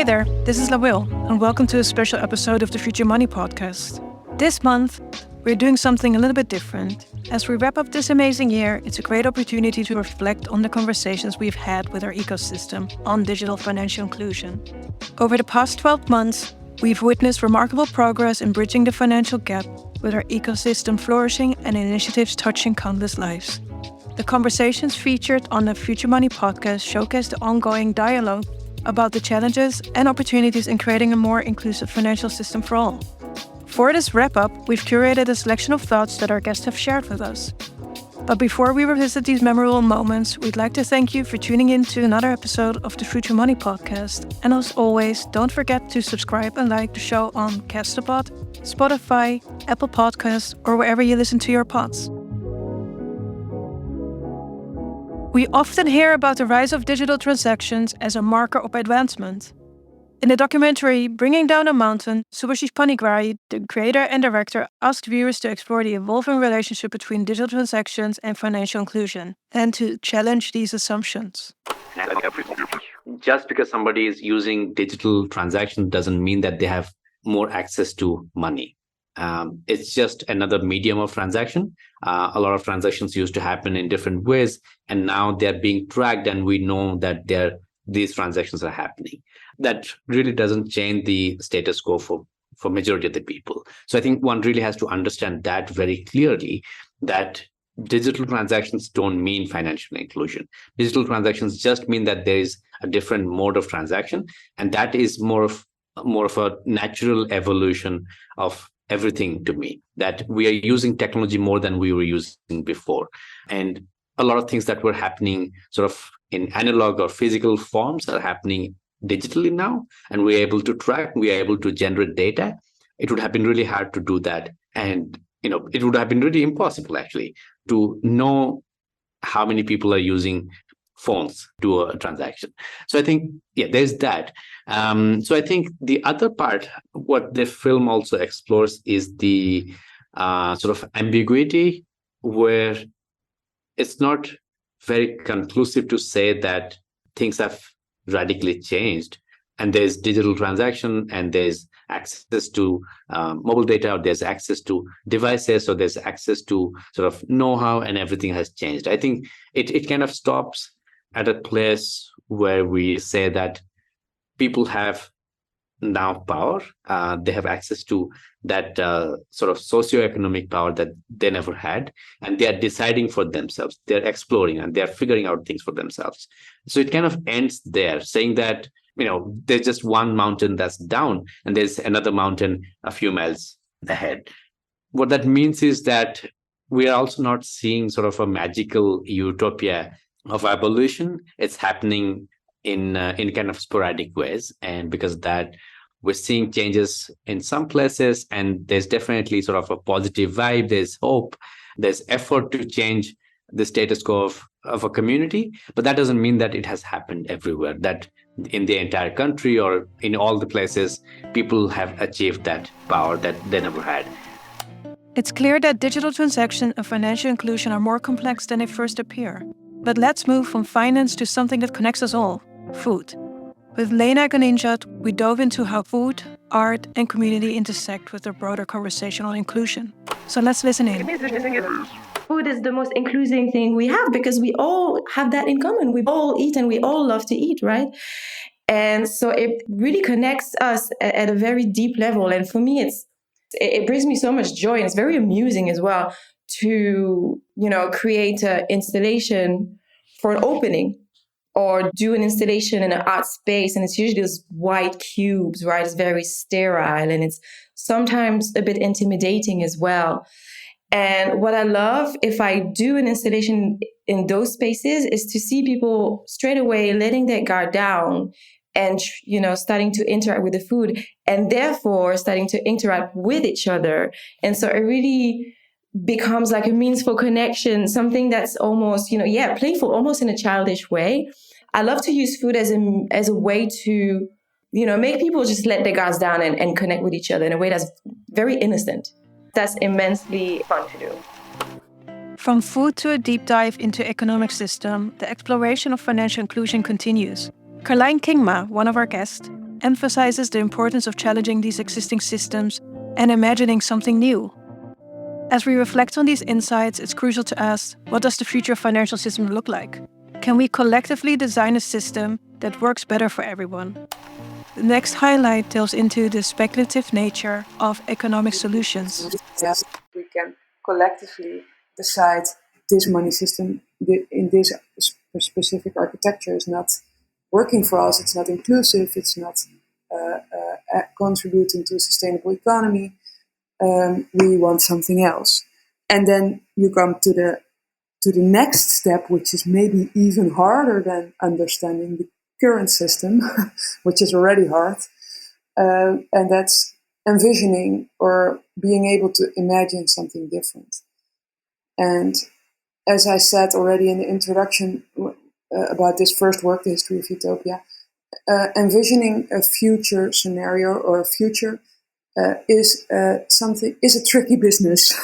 there, this is La Will, and welcome to a special episode of the Future Money podcast. This month, we're doing something a little bit different. As we wrap up this amazing year, it's a great opportunity to reflect on the conversations we've had with our ecosystem on digital financial inclusion. Over the past 12 months, we've witnessed remarkable progress in bridging the financial gap, with our ecosystem flourishing and initiatives touching countless lives. The conversations featured on the Future Money podcast showcase the ongoing dialogue about the challenges and opportunities in creating a more inclusive financial system for all. For this wrap-up, we've curated a selection of thoughts that our guests have shared with us. But before we revisit these memorable moments, we'd like to thank you for tuning in to another episode of the Future Money podcast. And as always, don't forget to subscribe and like the show on Castopod, Spotify, Apple Podcasts, or wherever you listen to your pods. We often hear about the rise of digital transactions as a marker of advancement. In the documentary Bringing Down a Mountain, Subhashish Panigrahi, the creator and director, asked viewers to explore the evolving relationship between digital transactions and financial inclusion, and to challenge these assumptions. Just because somebody is using digital transactions doesn't mean that they have more access to money. It's just another medium of transaction. A lot of transactions used to happen in different ways, and now they're being tracked, and we know that these transactions are happening. That really doesn't change the status quo for majority of the people. So I think one really has to understand that very clearly, that digital transactions don't mean financial inclusion. Digital transactions just mean that there is a different mode of transaction, and that is more of a natural evolution of everything to me, that we are using technology more than we were using before. And a lot of things that were happening sort of in analog or physical forms are happening digitally now, and we're able to track, we are able to generate data. It would have been really hard to do that. And, it would have been really impossible actually to know how many people are using phones to do a transaction. So I think, there's that. So I think the other part, what the film also explores is the sort of ambiguity, where it's not very conclusive to say that things have radically changed, and there's digital transaction, and there's access to mobile data, or there's access to devices, or there's access to sort of know-how, and everything has changed. I think it kind of stops at a place where we say that people have now power. They have access to that sort of socioeconomic power that they never had, and they are deciding for themselves. They're exploring and they're figuring out things for themselves. So it kind of ends there, saying that there's just one mountain that's down, and there's another mountain a few miles ahead. What that means is that we are also not seeing sort of a magical utopia of evolution. It's happening in kind of sporadic ways, and because of that, we're seeing changes in some places, and there's definitely sort of a positive vibe. There's hope, there's effort to change the status quo of a community, but that doesn't mean that it has happened everywhere, that in the entire country or in all the places people have achieved that power that they never had. It's clear that digital transaction and financial inclusion are more complex than they first appear. But let's move from finance to something that connects us all, food. With Lena Ganinjat, we dove into how food, art, and community intersect with the broader conversation on inclusion. So let's listen in. Food is the most inclusive thing we have, because we all have that in common. We all eat and we all love to eat, right? And so it really connects us at a very deep level. And for me, it brings me so much joy, and it's very amusing as well to, create an installation for an opening, or do an installation in an art space. And it's usually those white cubes, right? It's very sterile, and it's sometimes a bit intimidating as well. And what I love, if I do an installation in those spaces, is to see people straight away letting their guard down and, starting to interact with the food, and therefore starting to interact with each other. And so it really becomes like a means for connection, something that's almost, playful, almost in a childish way. I love to use food as a way to, make people just let their guards down and connect with each other in a way that's very innocent. That's immensely fun to do. From food to a deep dive into economic system, the exploration of financial inclusion continues. Carlijn Kingma, one of our guests, emphasizes the importance of challenging these existing systems and imagining something new. As we reflect on these insights, it's crucial to ask, what does the future of financial system look like? Can we collectively design a system that works better for everyone? The next highlight delves into the speculative nature of economic solutions. We can collectively decide this money system in this specific architecture is not working for us, it's not inclusive, it's not contributing to a sustainable economy. We want something else. And then you come to the next step, which is maybe even harder than understanding the current system, which is already hard. And that's envisioning or being able to imagine something different. And as I said already in the introduction about this first work, The History of Utopia, envisioning a future scenario or a future is a tricky business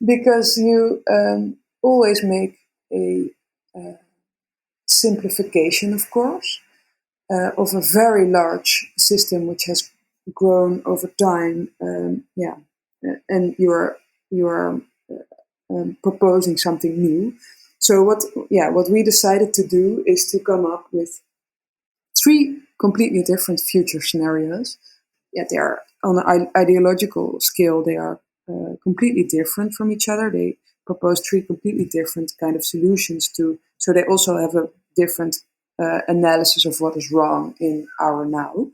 because you always make a simplification, of course, of a very large system which has grown over time. And you are proposing something new. So what we decided to do is to come up with 3 completely different future scenarios. They are on an ideological scale. They are completely different from each other. They propose 3 completely different kind of solutions so they also have a different analysis of what is wrong in our now.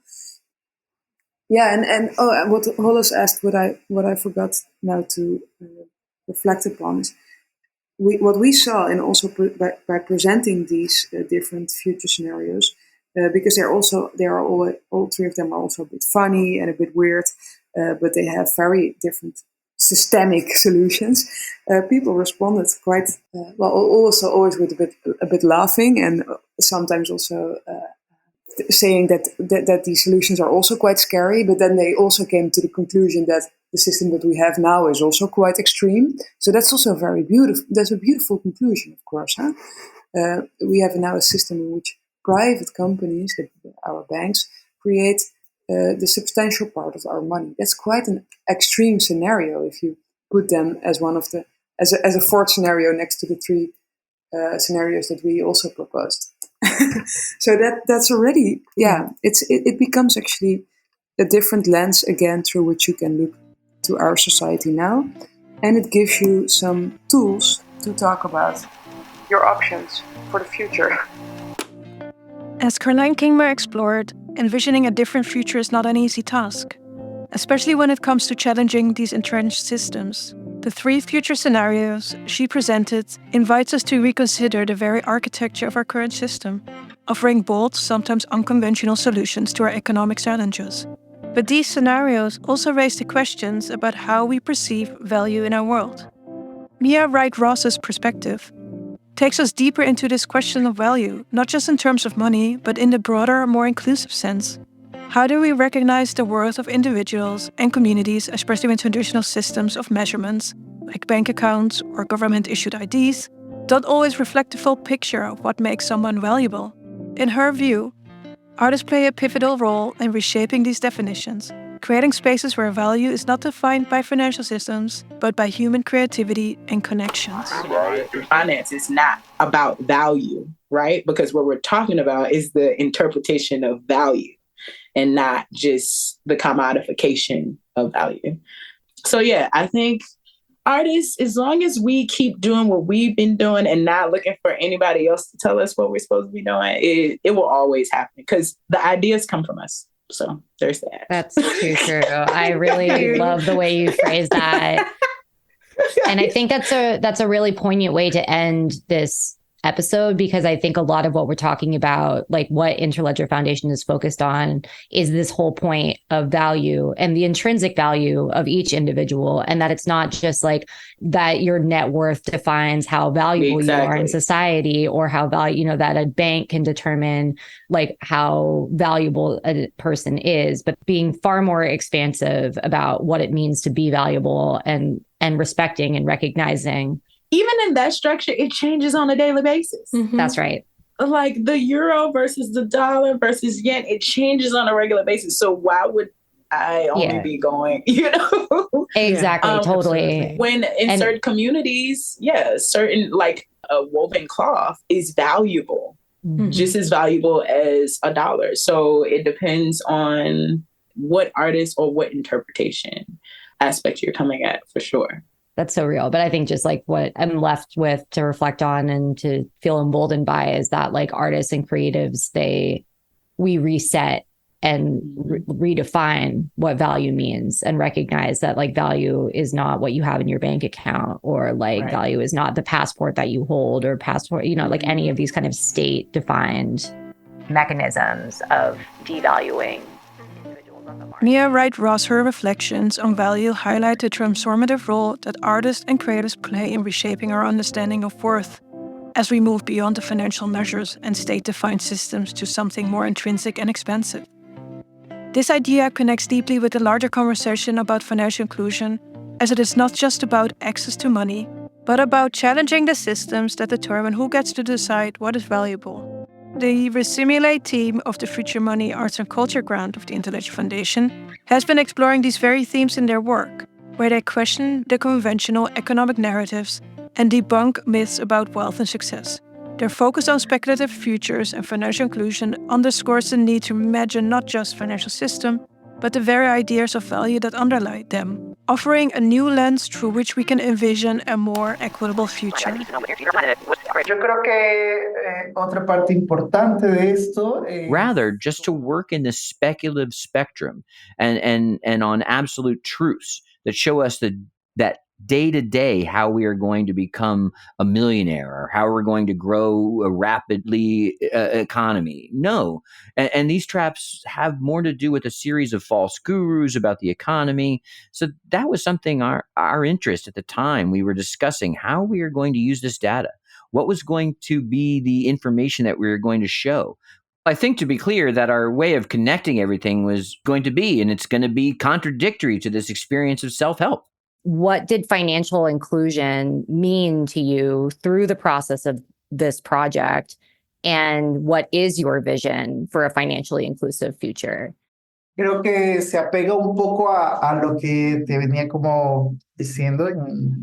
And what Hollis asked, what I forgot now to reflect upon is what we saw, and also by presenting these different future scenarios, because all 3 of them are also a bit funny and a bit weird, but they have very different systemic solutions. People responded quite also always with a bit laughing, and sometimes also saying that these solutions are also quite scary. But then they also came to the conclusion that the system that we have now is also quite extreme. So that's also very beautiful. That's a beautiful conclusion, of course. We have now a system in which private companies, our banks, create the substantial part of our money. That's quite an extreme scenario if you put them as one of the as a 4th scenario next to the 3 scenarios that we also proposed. So that's already it becomes actually a different lens again through which you can look to our society now, and it gives you some tools to talk about your options for the future. As Caroline Kingma explored, envisioning a different future is not an easy task, especially when it comes to challenging these entrenched systems. The 3 future scenarios she presented invites us to reconsider the very architecture of our current system, offering bold, sometimes unconventional solutions to our economic challenges. But these scenarios also raise the questions about how we perceive value in our world. Mia Wright-Ross's perspective takes us deeper into this question of value, not just in terms of money, but in the broader, more inclusive sense. How do we recognize the worth of individuals and communities, especially when traditional systems of measurements, like bank accounts or government-issued IDs, don't always reflect the full picture of what makes someone valuable? In her view, artists play a pivotal role in reshaping these definitions, creating spaces where value is not defined by financial systems, but by human creativity and connections. Finance is not about value, right? Because what we're talking about is the interpretation of value and not just the commodification of value. So I think artists, as long as we keep doing what we've been doing and not looking for anybody else to tell us what we're supposed to be doing, it will always happen because the ideas come from us. So there's that. That's too true. I really love the way you phrase that. And I think that's a really poignant way to end this episode, because I think a lot of what we're talking about, like what Interledger Foundation is focused on, is this whole point of value and the intrinsic value of each individual, and that it's not just like that your net worth defines how valuable you are in society, or how that a bank can determine like how valuable a person is, but being far more expansive about what it means to be valuable and respecting and recognizing. Even in that structure, it changes on a daily basis. Mm-hmm. That's right. like the euro versus the dollar versus yen, it changes on a regular basis. So why would I only be going, Exactly, totally. When in certain communities, certain like a woven cloth is valuable, just as valuable as a dollar. So it depends on what artist or what interpretation aspect you're coming at, for sure. That's so real. But I think just like what I'm left with to reflect on and to feel emboldened by is that like artists and creatives, we reset and redefine what value means and recognize that like value is not what you have in your bank account, or like value is not the passport that you hold or passport, like any of these kind of state defined mechanisms of devaluing. Mia Wright-Ross, her reflections on value highlight the transformative role that artists and creators play in reshaping our understanding of worth as we move beyond the financial measures and state-defined systems to something more intrinsic and expansive. This idea connects deeply with the larger conversation about financial inclusion, as it is not just about access to money, but about challenging the systems that determine who gets to decide what is valuable. The Resimulate team of the Future Money Arts and Culture grant of the Interledger Foundation has been exploring these very themes in their work, where they question the conventional economic narratives and debunk myths about wealth and success. Their focus on speculative futures and financial inclusion underscores the need to imagine not just financial system, but the very ideas of value that underlie them, offering a new lens through which we can envision a more equitable future. Rather, just to work in the speculative spectrum and on absolute truths that show us that day to day how we are going to become a millionaire or how we're going to grow a rapidly economy. No. And these traps have more to do with a series of false gurus about the economy. So that was something our interest at the time. We were discussing how we are going to use this data. What was going to be the information that we were going to show? I think, to be clear, that our way of connecting everything was going to be, and it's going to be contradictory to this experience of self-help. What did financial inclusion mean to you through the process of this project? And what is your vision for a financially inclusive future? Creo que se apega un poco a lo que te venía como diciendo.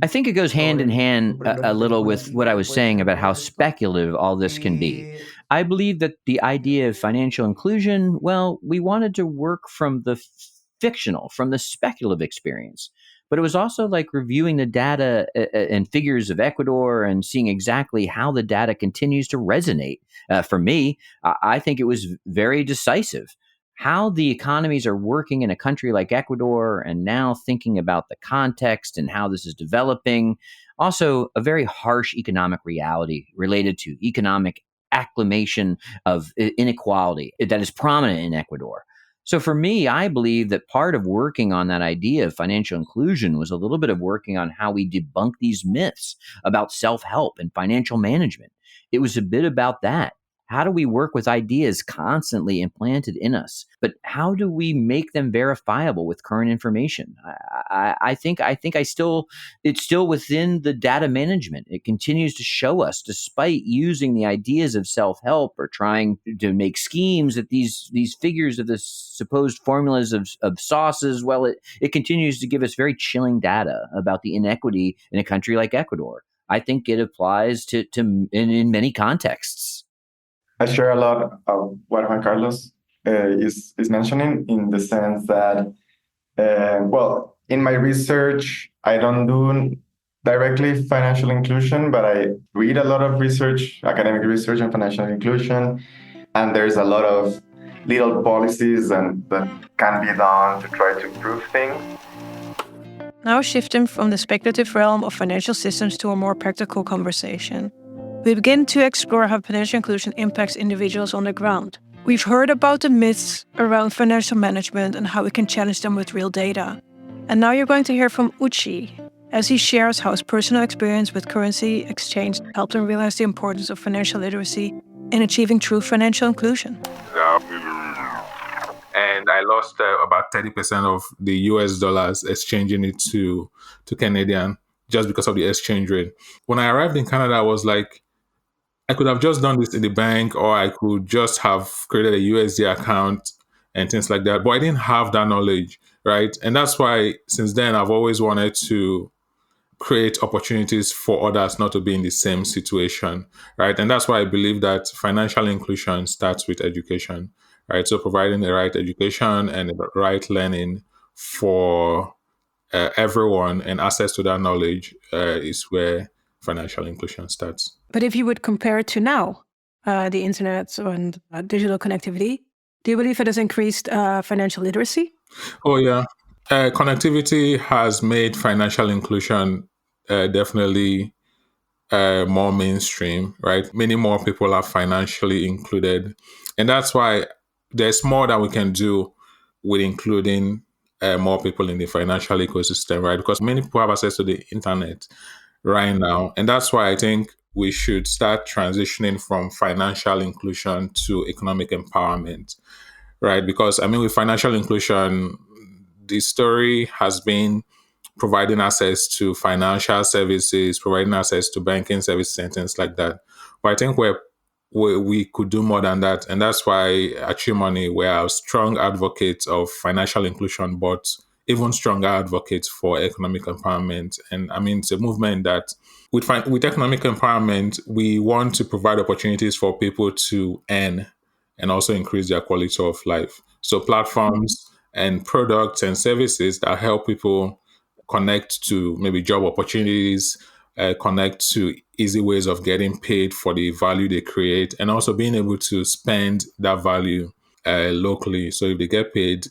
I think it goes hand in hand a little with what I was saying about how speculative all this can be. I believe that the idea of financial inclusion, well, we wanted to work from the fictional, from the speculative experience. But it was also like reviewing the data and figures of Ecuador and seeing exactly how the data continues to resonate. For me, I think it was very decisive. How the economies are working in a country like Ecuador, and now thinking about the context and how this is developing. Also, a very harsh economic reality related to economic acclimation of inequality that is prominent in Ecuador. So for me, I believe that part of working on that idea of financial inclusion was a little bit of working on how we debunk these myths about self-help and financial management. It was a bit about that. How do we work with ideas constantly implanted in us? But how do we make them verifiable with current information? I think it's still within the data management. It continues to show us, despite using the ideas of self-help or trying to make schemes that these figures of the supposed formulas of sauces, well, it continues to give us very chilling data about the inequity in a country like Ecuador. I think it applies to in many contexts. I share a lot of what Juan Carlos is mentioning, in the sense that, in my research, I don't do directly financial inclusion, but I read a lot of research, academic research on financial inclusion, and there's a lot of little policies that can be done to try to improve things. Now shifting from the speculative realm of financial systems to a more practical conversation. We begin to explore how financial inclusion impacts individuals on the ground. We've heard about the myths around financial management and how we can challenge them with real data. And now you're going to hear from Uchi, as he shares how his personal experience with currency exchange helped him realize the importance of financial literacy in achieving true financial inclusion. And I lost about 30% of the US dollars exchanging it to Canadian just because of the exchange rate. When I arrived in Canada, I was like, I could have just done this in the bank, or I could just have created a USD account and things like that. But I didn't have that knowledge, right? And that's why since then I've always wanted to create opportunities for others not to be in the same situation, right? And that's why I believe that financial inclusion starts with education, right? So providing the right education and the right learning for everyone and access to that knowledge is where financial inclusion starts. But if you would compare it to now, the internet and digital connectivity, do you believe it has increased financial literacy? Oh, yeah. Connectivity has made financial inclusion definitely more mainstream, right? Many more people are financially included. And that's why there's more that we can do with including more people in the financial ecosystem, right? Because many people have access to the internet right now. And that's why I think we should start transitioning from financial inclusion to economic empowerment, right? Because I mean, with financial inclusion, the story has been providing access to financial services, providing access to banking services and things like that. But I think we could do more than that. And that's why at True Money, we are strong advocates of financial inclusion, but even stronger advocates for economic empowerment. And I mean, it's a movement that with economic empowerment, we want to provide opportunities for people to earn and also increase their quality of life. So platforms and products and services that help people connect to maybe job opportunities, connect to easy ways of getting paid for the value they create, and also being able to spend that value locally. So if they get paid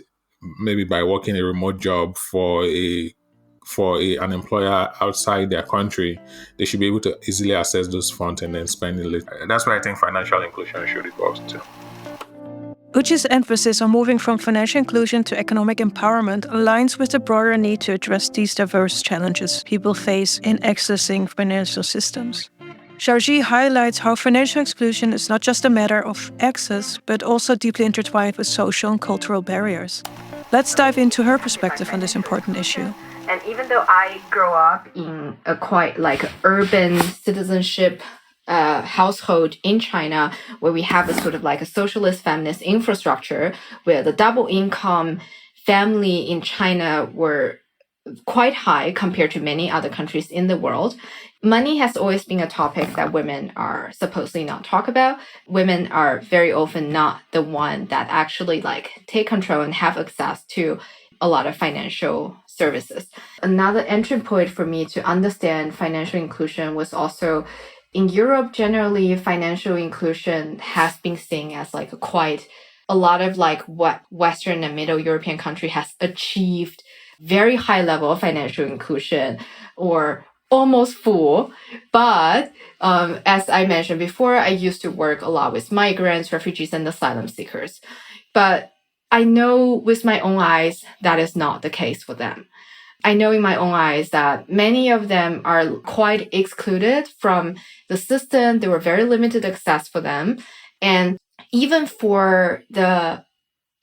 maybe by working a remote job for an employer outside their country, they should be able to easily access those funds and then spend it later. That's why I think financial inclusion should evolve too. Uchi's emphasis on moving from financial inclusion to economic empowerment aligns with the broader need to address these diverse challenges people face in accessing financial systems. Sharji highlights how financial exclusion is not just a matter of access, but also deeply intertwined with social and cultural barriers. Let's dive into her perspective on this important issue. And even though I grew up in a quite urban citizenship household in China, where we have a sort of a socialist feminist infrastructure, where the double income family in China were quite high compared to many other countries in the world. Money has always been a topic that women are supposedly not talk about. Women are very often not the one that actually take control and have access to a lot of financial services. Another entry point for me to understand financial inclusion was also in Europe. Generally, financial inclusion has been seen as a lot of what Western and Middle European country has achieved very high level of financial inclusion or almost full. But as I mentioned before, I used to work a lot with migrants, refugees, and asylum seekers. But I know with my own eyes that is not the case for them. I know in my own eyes that many of them are quite excluded from the system. There were very limited access for them. And even for the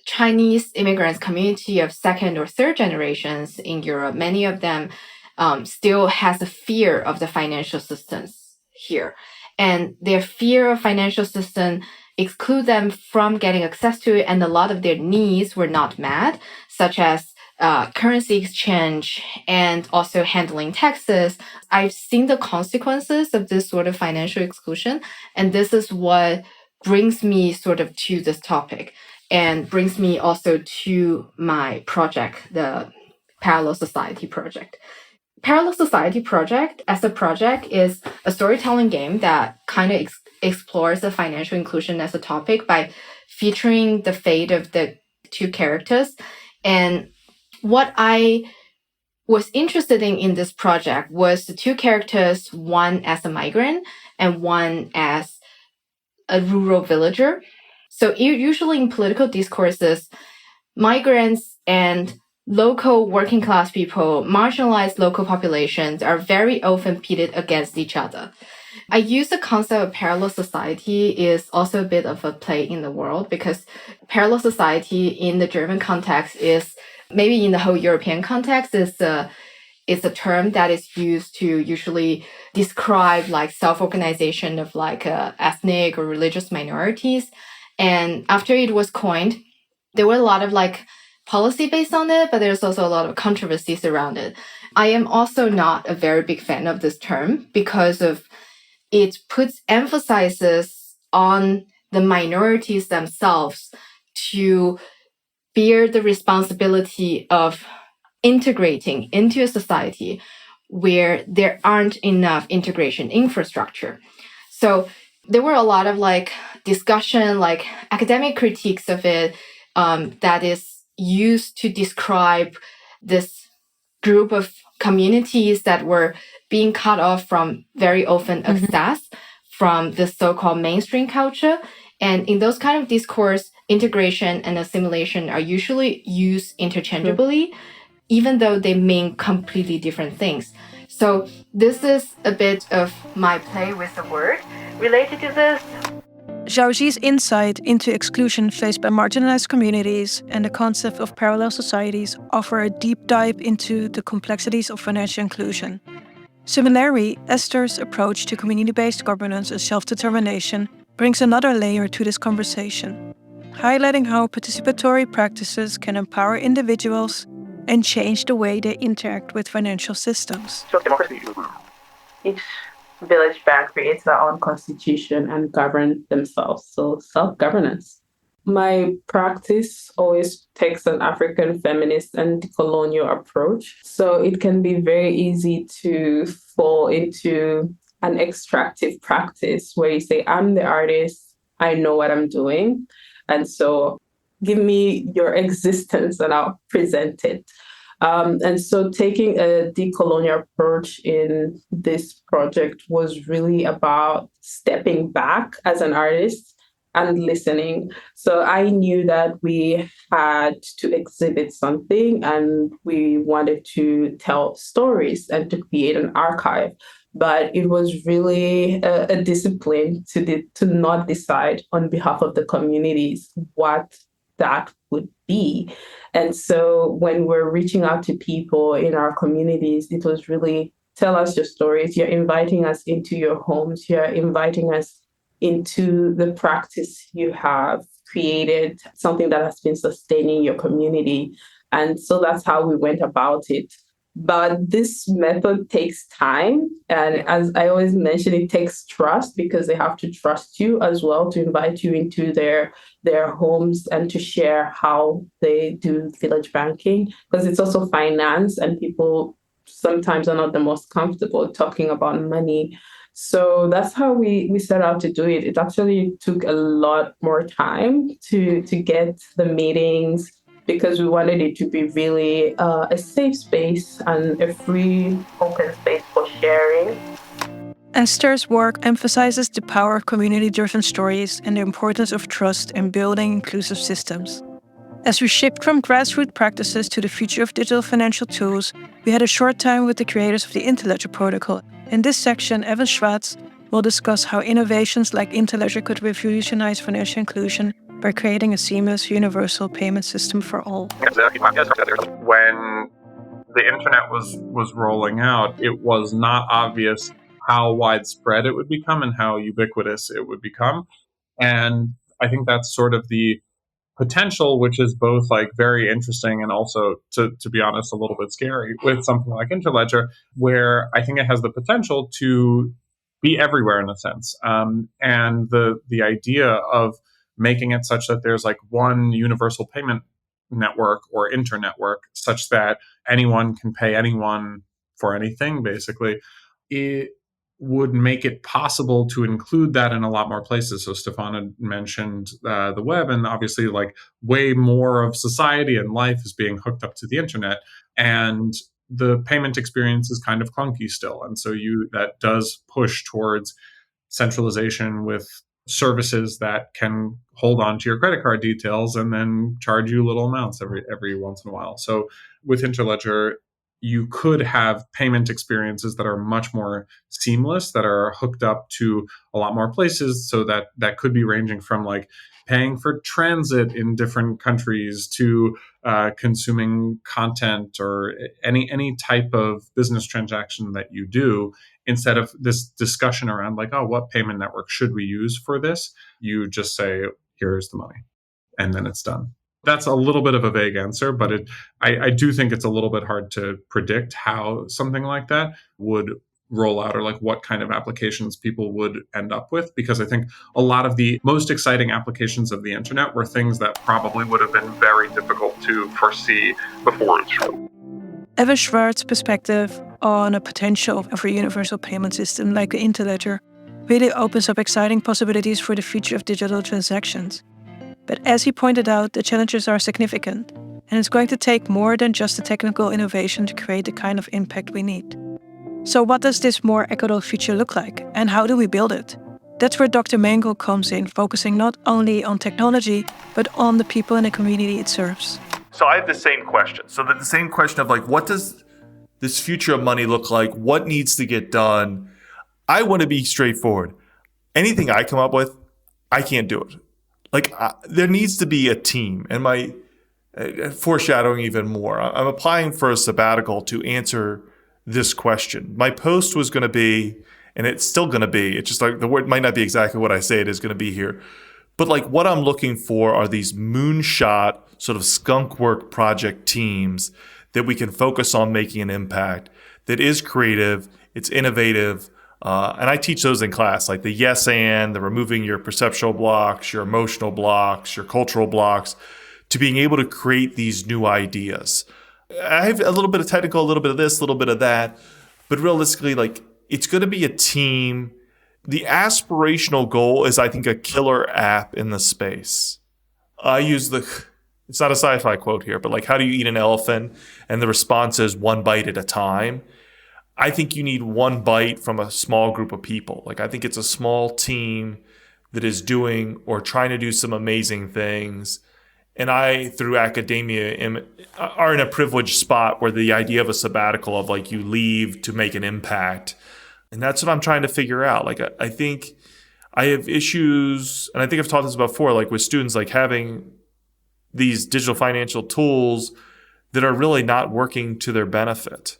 Chinese immigrants community of second or third generations in Europe, many of them still has a fear of the financial systems here. And their fear of financial system exclude them from getting access to it, and a lot of their needs were not met, such as currency exchange and also handling taxes. I've seen the consequences of this sort of financial exclusion, and this is what brings me sort of to this topic and brings me also to my project, the Parallel Society project. Parallel Society project as a project is a storytelling game that kind of explores the financial inclusion as a topic by featuring the fate of the two characters. And what I was interested in this project was the two characters, one as a migrant and one as a rural villager. So usually in political discourses, migrants and local working class people, marginalized local populations are very often pitted against each other. I use the concept of parallel society is also a bit of a play in the world, because parallel society in the German context is, maybe in the whole European context, is a term that is used to usually describe like self-organization of like ethnic or religious minorities. And after it was coined, there were a lot of like policy based on it, but there's also a lot of controversies around it. I am also not a very big fan of this term because of it puts emphasis on the minorities themselves to bear the responsibility of integrating into a society where there aren't enough integration infrastructure. So there were a lot of like discussion, like academic critiques of it, that is used to describe this group of communities that were being cut off from very open access from the so-called mainstream culture. And in those kind of discourse, integration and assimilation are usually used interchangeably, even though they mean completely different things. So this is a bit of my play with the word related to this. Xiaoxi's insight into exclusion faced by marginalized communities and the concept of parallel societies offer a deep dive into the complexities of financial inclusion. Similarly, Esther's approach to community-based governance and self-determination brings another layer to this conversation, highlighting how participatory practices can empower individuals and change the way they interact with financial systems. Each village bank creates their own constitution and govern themselves, so self-governance. My practice always takes an African feminist and decolonial approach. So it can be very easy to fall into an extractive practice where you say, I'm the artist, I know what I'm doing. And so give me your existence and I'll present it. And so taking a decolonial approach in this project was really about stepping back as an artist and listening. So I knew that we had to exhibit something and we wanted to tell stories and to create an archive. But it was really a discipline to not decide on behalf of the communities what that would be. And so when we're reaching out to people in our communities, it was really tell us your stories. You're inviting us into your homes. You're inviting us into the practice you have created, something that has been sustaining your community. And so that's how we went about it. But this method takes time. And as I always mention, it takes trust because they have to trust you as well to invite you into their homes and to share how they do village banking, because it's also finance and people sometimes are not the most comfortable talking about money. So that's how we set out to do it. It actually took a lot more time to get the meetings because we wanted it to be really a safe space and a free, open space for sharing. Esther's work emphasizes the power of community-driven stories and the importance of trust in building inclusive systems. As we shift from grassroots practices to the future of digital financial tools, we had a short time with the creators of the Interledger protocol. In this section, Evan Schwartz will discuss how innovations like Interledger could revolutionize financial inclusion by creating a seamless, universal payment system for all. When the internet was rolling out, it was not obvious how widespread it would become and how ubiquitous it would become. And I think that's sort of the potential, which is both like very interesting and also, to be honest, a little bit scary with something like Interledger, where I think it has the potential to be everywhere in a sense. And the idea of making it such that there's like one universal payment network or internetwork such that anyone can pay anyone for anything, basically, it would make it possible to include that in a lot more places. So Stefan had mentioned the web, and obviously like way more of society and life is being hooked up to the internet, and the payment experience is kind of clunky still. And so that does push towards centralization with services that can hold on to your credit card details and then charge you little amounts every once in a while. So with Interledger, you could have payment experiences that are much more seamless, that are hooked up to a lot more places. So that could be ranging from like paying for transit in different countries to consuming content or any type of business transaction that you do. Instead of this discussion around like, oh, what payment network should we use for this? You just say, here's the money, and then it's done. That's a little bit of a vague answer, but I do think it's a little bit hard to predict how something like that would roll out, or like what kind of applications people would end up with, because I think a lot of the most exciting applications of the internet were things that probably would have been very difficult to foresee before it showed. Eva Schwartz's perspective on a potential of a universal payment system like the Interledger really opens up exciting possibilities for the future of digital transactions. But as he pointed out, the challenges are significant, and it's going to take more than just a technical innovation to create the kind of impact we need. So what does this more equitable future look like, and how do we build it? That's where Dr. Mengel comes in, focusing not only on technology, but on the people and the community it serves. So I have the same question. So the same question of like, what does this future of money look like? What needs to get done? I want to be straightforward. Anything I come up with, I can't do it. Like, there needs to be a team. And my foreshadowing even more, I'm applying for a sabbatical to answer this question. My post was going to be, and it's still going to be, it's just like the word might not be exactly what I say it is going to be here. But like what I'm looking for are these moonshot sort of skunk work project teams that we can focus on making an impact, that is creative, it's innovative. And I teach those in class, like the yes and, the removing your perceptual blocks, your emotional blocks, your cultural blocks, to being able to create these new ideas. I have a little bit of technical, a little bit of this, a little bit of that, but realistically, like it's going to be a team. The aspirational goal is, I think, a killer app in the space. I use it's not a sci-fi quote here, but like, how do you eat an elephant? And the response is one bite at a time. I think you need one bite from a small group of people. Like, I think it's a small team that is doing or trying to do some amazing things. And I, through academia, are in a privileged spot where the idea of a sabbatical of like you leave to make an impact. And that's what I'm trying to figure out. Like, I think I have issues, and I think I've taught this before, like with students, like having these digital financial tools that are really not working to their benefit.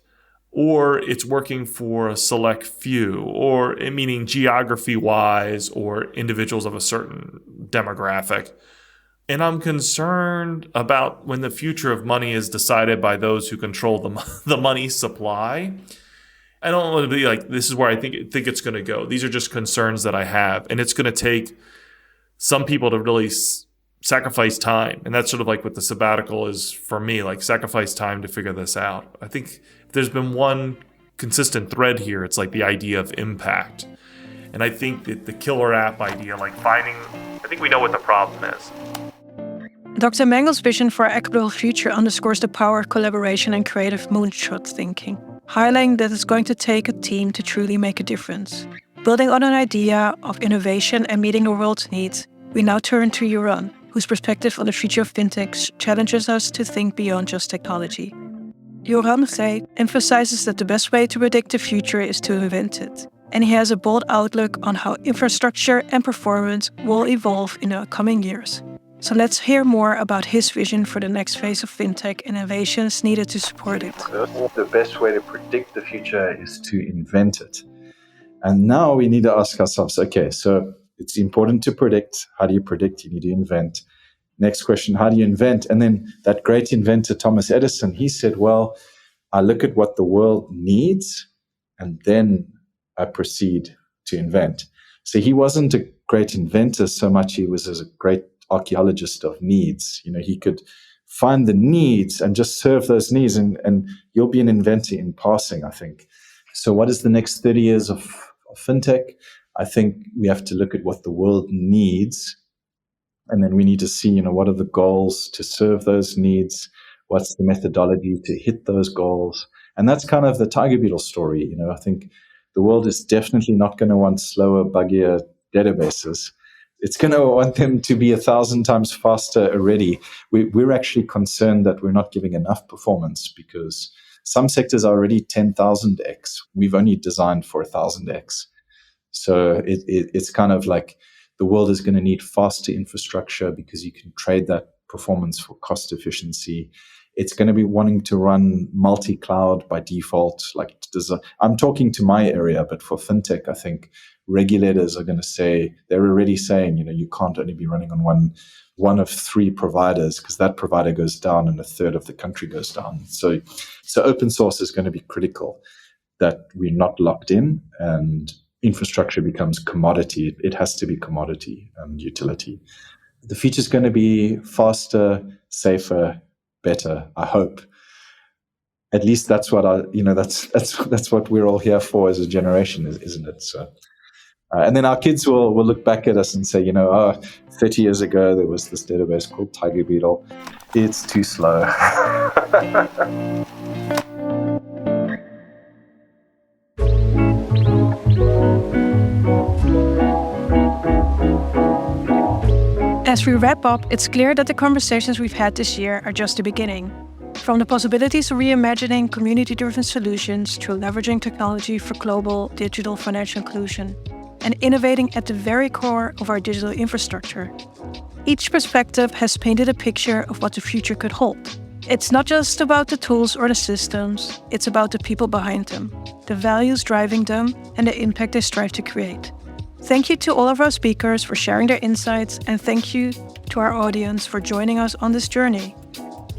Or it's working for a select few, or meaning geography-wise, or individuals of a certain demographic. And I'm concerned about when the future of money is decided by those who control the money supply. I don't want to be like, this is where I think it's going to go. These are just concerns that I have. And it's going to take some people to really sacrifice time. And that's sort of like what the sabbatical is for me, like sacrifice time to figure this out. I think if there's been one consistent thread here, it's like the idea of impact. And I think that the killer app idea, like I think we know what the problem is. Dr. Mengel's vision for our equitable future underscores the power of collaboration and creative moonshot thinking, highlighting that it's going to take a team to truly make a difference. Building on an idea of innovation and meeting the world's needs, we now turn to Joran, whose perspective on the future of fintech challenges us to think beyond just technology. Joran emphasizes that the best way to predict the future is to invent it, and he has a bold outlook on how infrastructure and performance will evolve in the coming years. So let's hear more about his vision for the next phase of fintech innovations needed to support it. The best way to predict the future is to invent it. And now we need to ask ourselves, okay, so it's important to predict. How do you predict? You need to invent. Next question, how do you invent? And then that great inventor, Thomas Edison, he said, well, I look at what the world needs, and then I proceed to invent. So he wasn't a great inventor so much, he was a great archaeologist of needs. You know, he could find the needs and just serve those needs, and you'll be an inventor in passing, I think. So what is the next 30 years of fintech? I think we have to look at what the world needs, and then we need to see, what are the goals to serve those needs? What's the methodology to hit those goals? And that's kind of the Tiger Beetle story. I think the world is definitely not going to want slower, buggier databases. It's going to want them to be 1,000 times faster already. We're actually concerned that we're not giving enough performance because Some sectors are already 10,000x. We've only designed for 1,000x. So it's kind of like the world is going to need faster infrastructure because you can trade that performance for cost efficiency. It's going to be wanting to run multi-cloud by default. Like, I'm talking to my area, but for fintech, I think regulators are going to say, they're already saying, you can't only be running on one of 3 providers, because that provider goes down and a third of the country goes down. So open source is going to be critical, that we're not locked in, and infrastructure becomes commodity. It has to be commodity and utility. The future is going to be faster, safer, better, I hope. At least that's what that's what we're all here for as a generation, isn't it? So, and then our kids will look back at us and say, 30 years ago there was this database called Tiger Beetle. It's too slow. As we wrap up, it's clear that the conversations we've had this year are just the beginning. From the possibilities of reimagining community-driven solutions to leveraging technology for global digital financial inclusion and innovating at the very core of our digital infrastructure. Each perspective has painted a picture of what the future could hold. It's not just about the tools or the systems, it's about the people behind them, the values driving them, and the impact they strive to create. Thank you to all of our speakers for sharing their insights, and thank you to our audience for joining us on this journey.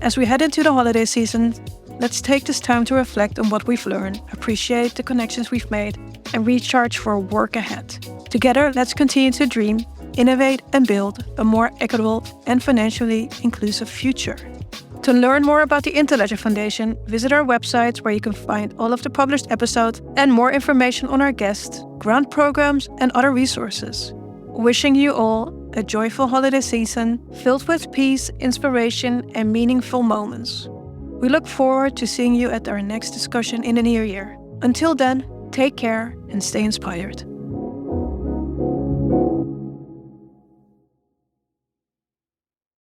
As we head into the holiday season, let's take this time to reflect on what we've learned, appreciate the connections we've made, and recharge for work ahead. Together, let's continue to dream, innovate, and build a more equitable and financially inclusive future. To learn more about the Interledger Foundation, visit our website where you can find all of the published episodes and more information on our guests, grant programs, and other resources. Wishing you all a joyful holiday season filled with peace, inspiration, and meaningful moments. We look forward to seeing you at our next discussion in the new year. Until then, take care and stay inspired.